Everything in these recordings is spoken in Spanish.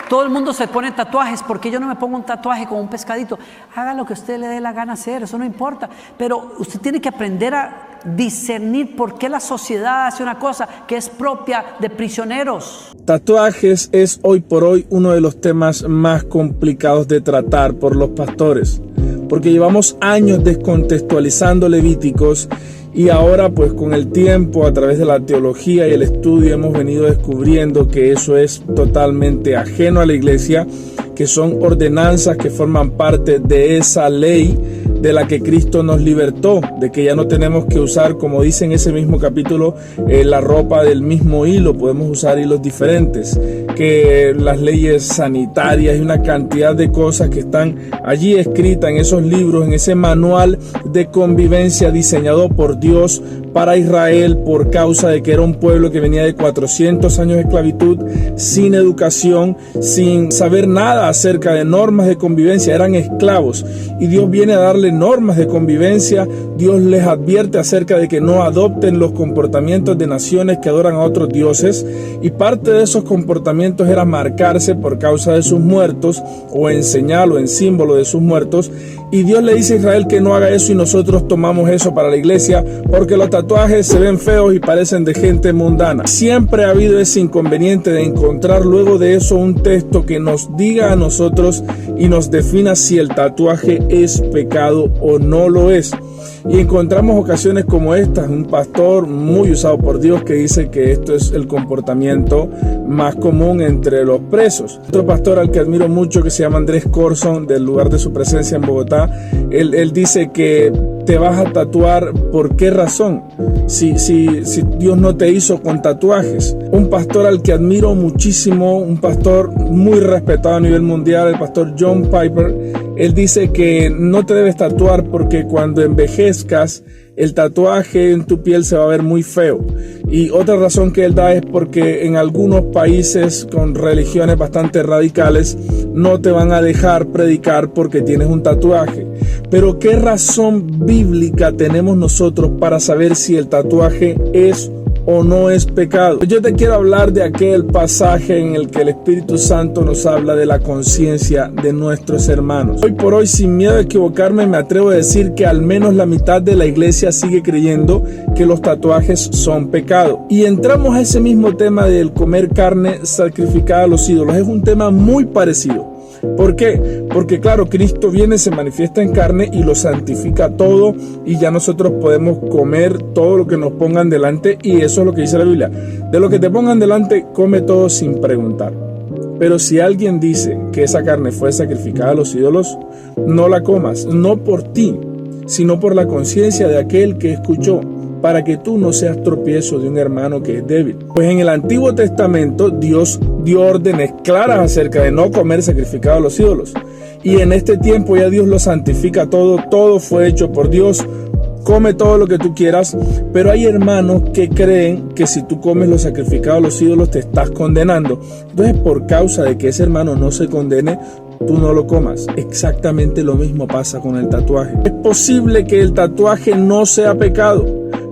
Todo el mundo se pone tatuajes. ¿Por qué yo no me pongo un tatuaje con un pescadito? Haga lo que a usted le dé la gana hacer, eso no importa. Pero usted tiene que aprender a discernir por qué la sociedad hace una cosa que es propia de prisioneros. Tatuajes es hoy por hoy uno de los temas más complicados de tratar por los pastores, porque llevamos años descontextualizando Levíticos. Y ahora, pues con el tiempo, a través de la teología y el estudio, hemos venido descubriendo que eso es totalmente ajeno a la iglesia, que son ordenanzas que forman parte de esa ley de la que Cristo nos libertó, de que ya no tenemos que usar, como dice en ese mismo capítulo, la ropa del mismo hilo, podemos usar hilos diferentes, que las leyes sanitarias y una cantidad de cosas que están allí escritas en esos libros, en ese manual de convivencia diseñado por Dios para Israel, por causa de que era un pueblo que venía de 400 años de esclavitud, sin educación, sin saber nada acerca de normas de convivencia, eran esclavos, y Dios viene a darle normas de convivencia. Dios les advierte acerca de que no adopten los comportamientos de naciones que adoran a otros dioses, y parte de esos comportamientos era marcarse por causa de sus muertos, o en señal o en símbolo de sus muertos. Y Dios le dice a Israel que no haga eso, y nosotros tomamos eso para la iglesia porque los tatuajes se ven feos y parecen de gente mundana. Siempre ha habido ese inconveniente de encontrar luego de eso un texto que nos diga a nosotros y nos defina si el tatuaje es pecado o no lo es. Y encontramos ocasiones como estas, un pastor muy usado por Dios que dice que esto es el comportamiento más común entre los presos. Otro pastor al que admiro mucho, que se llama Andrés Corson, del lugar de su presencia en Bogotá, él dice que te vas a tatuar, ¿por qué razón? Si Dios no te hizo con tatuajes. Un pastor al que admiro muchísimo, un pastor muy respetado a nivel mundial, el pastor John Piper, él dice que no te debes tatuar porque cuando envejezcas, el tatuaje en tu piel se va a ver muy feo. Y otra razón que él da es porque en algunos países con religiones bastante radicales no te van a dejar predicar porque tienes un tatuaje. Pero ¿qué razón bíblica tenemos nosotros para saber si el tatuaje es o no es pecado? Yo te quiero hablar de aquel pasaje en el que el Espíritu Santo nos habla de la conciencia de nuestros hermanos. Hoy por hoy, sin miedo a equivocarme, me atrevo a decir que al menos la mitad de la iglesia sigue creyendo que los tatuajes son pecado. Y entramos a ese mismo tema del comer carne sacrificada a los ídolos. Es un tema muy parecido. ¿Por qué? Porque claro, Cristo viene, se manifiesta en carne y lo santifica todo, y ya nosotros podemos comer todo lo que nos pongan delante, y eso es lo que dice la Biblia. De lo que te pongan delante, come todo sin preguntar. Pero si alguien dice que esa carne fue sacrificada a los ídolos, no la comas, no por ti, sino por la conciencia de aquel que escuchó, para que tú no seas tropiezo de un hermano que es débil. Pues en el Antiguo Testamento Dios dio órdenes claras acerca de no comer sacrificado a los ídolos. Y en este tiempo ya Dios lo santifica todo, todo fue hecho por Dios. Come todo lo que tú quieras, pero hay hermanos que creen que si tú comes lo sacrificado a los ídolos te estás condenando. Entonces, por causa de que ese hermano no se condene, tú no lo comas. Exactamente lo mismo pasa con el tatuaje. Es posible que el tatuaje no sea pecado,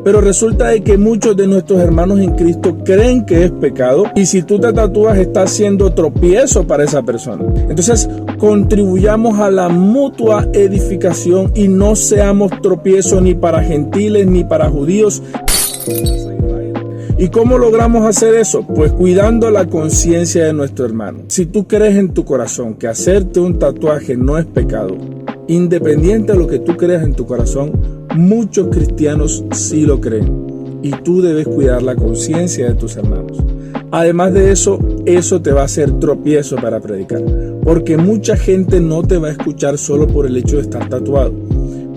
pero resulta de que muchos de nuestros hermanos en Cristo creen que es pecado, y si tú te tatúas estás siendo tropiezo para esa persona. Entonces, contribuyamos a la mutua edificación y no seamos tropiezo ni para gentiles ni para judíos. ¿Y cómo logramos hacer eso? Pues cuidando la conciencia de nuestro hermano. Si tú crees en tu corazón que hacerte un tatuaje no es pecado, independiente de lo que tú creas en tu corazón, muchos cristianos sí lo creen, y tú debes cuidar la conciencia de tus hermanos. Además de eso, eso te va a hacer tropiezo para predicar, porque mucha gente no te va a escuchar solo por el hecho de estar tatuado.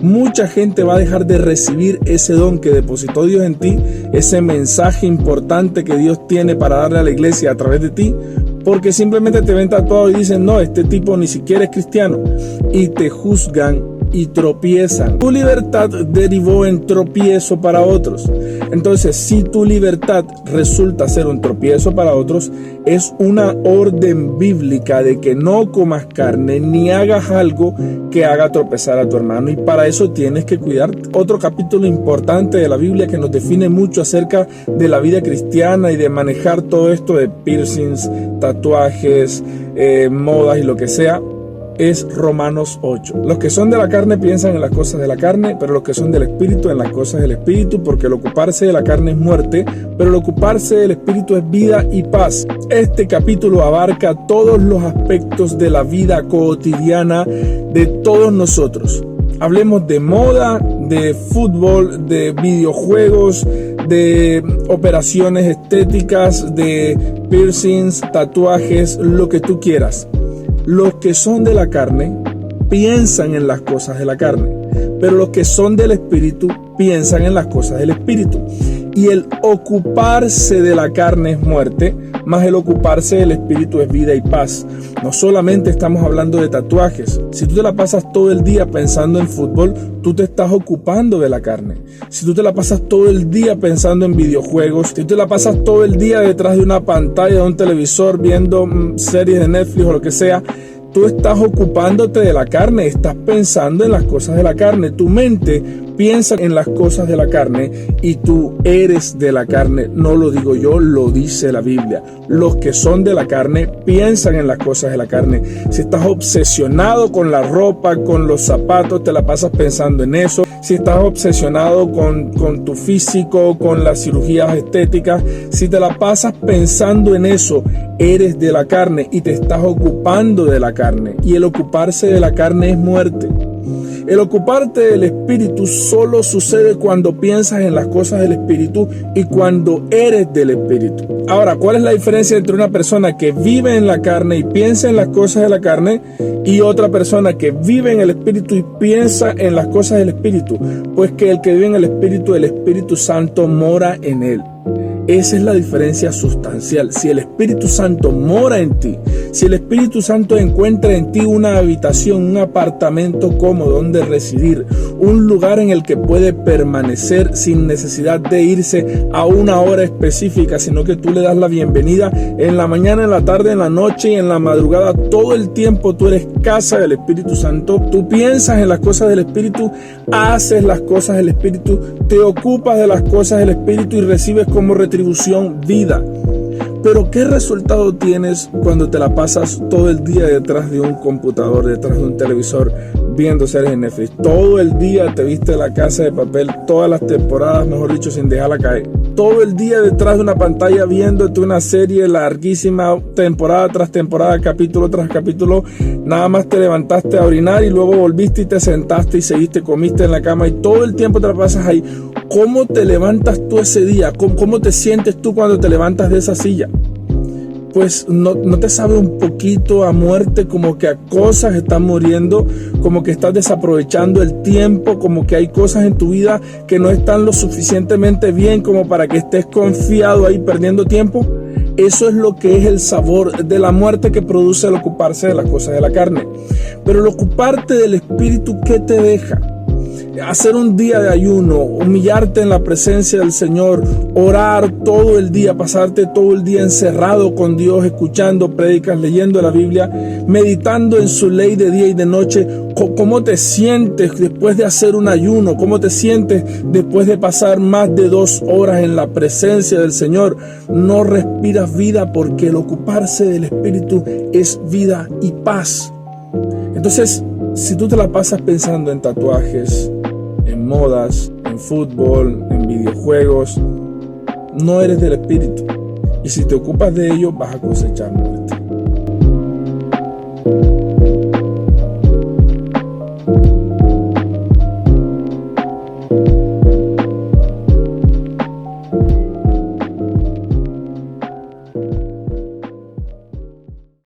Mucha gente va a dejar de recibir ese don que depositó Dios en ti, ese mensaje importante que Dios tiene para darle a la iglesia a través de ti, porque simplemente te ven tatuado y dicen, no, este tipo ni siquiera es cristiano, y te juzgan y tropiezan. Tu libertad derivó en tropiezo para otros. Entonces, si tu libertad resulta ser un tropiezo para otros, es una orden bíblica de que no comas carne ni hagas algo que haga tropezar a tu hermano, y para eso tienes que cuidarte. Otro capítulo importante de la Biblia que nos define mucho acerca de la vida cristiana y de manejar todo esto de piercings, tatuajes, modas y lo que sea, es Romanos 8. Los que son de la carne piensan en las cosas de la carne, pero los que son del Espíritu en las cosas del Espíritu, porque el ocuparse de la carne es muerte, pero el ocuparse del Espíritu es vida y paz. Este capítulo abarca todos los aspectos de la vida cotidiana de todos nosotros. Hablemos de moda, de fútbol, de videojuegos, de operaciones estéticas, de piercings, tatuajes, lo que tú quieras. Los que son de la carne piensan en las cosas de la carne, pero los que son del Espíritu piensan en las cosas del Espíritu. Y el ocuparse de la carne es muerte, más el ocuparse del Espíritu es vida y paz. No solamente estamos hablando de tatuajes. Si tú te la pasas todo el día pensando en fútbol, tú te estás ocupando de la carne. Si tú te la pasas todo el día pensando en videojuegos, si tú te la pasas todo el día detrás de una pantalla, de un televisor, viendo series de Netflix o lo que sea, tú estás ocupándote de la carne, estás pensando en las cosas de la carne. Tu mente piensa en las cosas de la carne y tú eres de la carne. No lo digo yo, lo dice la Biblia. Los que son de la carne piensan en las cosas de la carne. Si estás obsesionado con la ropa, con los zapatos, te la pasas pensando en eso. Si estás obsesionado con tu físico, con las cirugías estéticas, si te la pasas pensando en eso, eres de la carne y te estás ocupando de la carne. Y el ocuparse de la carne es muerte. El ocuparte del Espíritu solo sucede cuando piensas en las cosas del Espíritu y cuando eres del Espíritu. Ahora, ¿cuál es la diferencia entre una persona que vive en la carne y piensa en las cosas de la carne y otra persona que vive en el Espíritu y piensa en las cosas del Espíritu? Pues que el que vive en el Espíritu Santo mora en él. Esa es la diferencia sustancial. Si el Espíritu Santo mora en ti, si el Espíritu Santo encuentra en ti una habitación, un apartamento cómodo donde residir, un lugar en el que puede permanecer sin necesidad de irse a una hora específica, sino que tú le das la bienvenida en la mañana, en la tarde, en la noche y en la madrugada, todo el tiempo tú eres casa del Espíritu Santo, tú piensas en las cosas del Espíritu, haces las cosas del Espíritu, te ocupas de las cosas del Espíritu y recibes como retribución vida. Pero ¿qué resultado tienes cuando te la pasas todo el día detrás de un computador, detrás de un televisor, viendo series en Netflix? Todo el día te viste La Casa de Papel, todas las temporadas, mejor dicho, sin dejarla caer. Todo el día detrás de una pantalla viéndote una serie larguísima, temporada tras temporada, capítulo tras capítulo. Nada más te levantaste a orinar y luego volviste y te sentaste y seguiste, comiste en la cama y todo el tiempo te la pasas ahí. ¿Cómo te levantas tú ese día? ¿Cómo te sientes tú cuando te levantas de esa silla? Pues no te sabe un poquito a muerte, como que a cosas están muriendo, como que estás desaprovechando el tiempo, como que hay cosas en tu vida que no están lo suficientemente bien como para que estés confiado ahí perdiendo tiempo. Eso es lo que es el sabor de la muerte que produce el ocuparse de las cosas de la carne. Pero el ocuparte del Espíritu, ¿qué te deja? Hacer un día de ayuno, humillarte en la presencia del Señor, orar todo el día, pasarte todo el día encerrado con Dios, escuchando prédicas, leyendo la Biblia, meditando en su ley de día y de noche. ¿Cómo te sientes después de hacer un ayuno? ¿Cómo te sientes después de pasar más de 2 horas en la presencia del Señor? No respiras vida, porque el ocuparse del Espíritu es vida y paz. Entonces, si tú te la pasas pensando en tatuajes, en modas, en fútbol, en videojuegos, no eres del Espíritu. Y si te ocupas de ello, vas a cosechar muerte.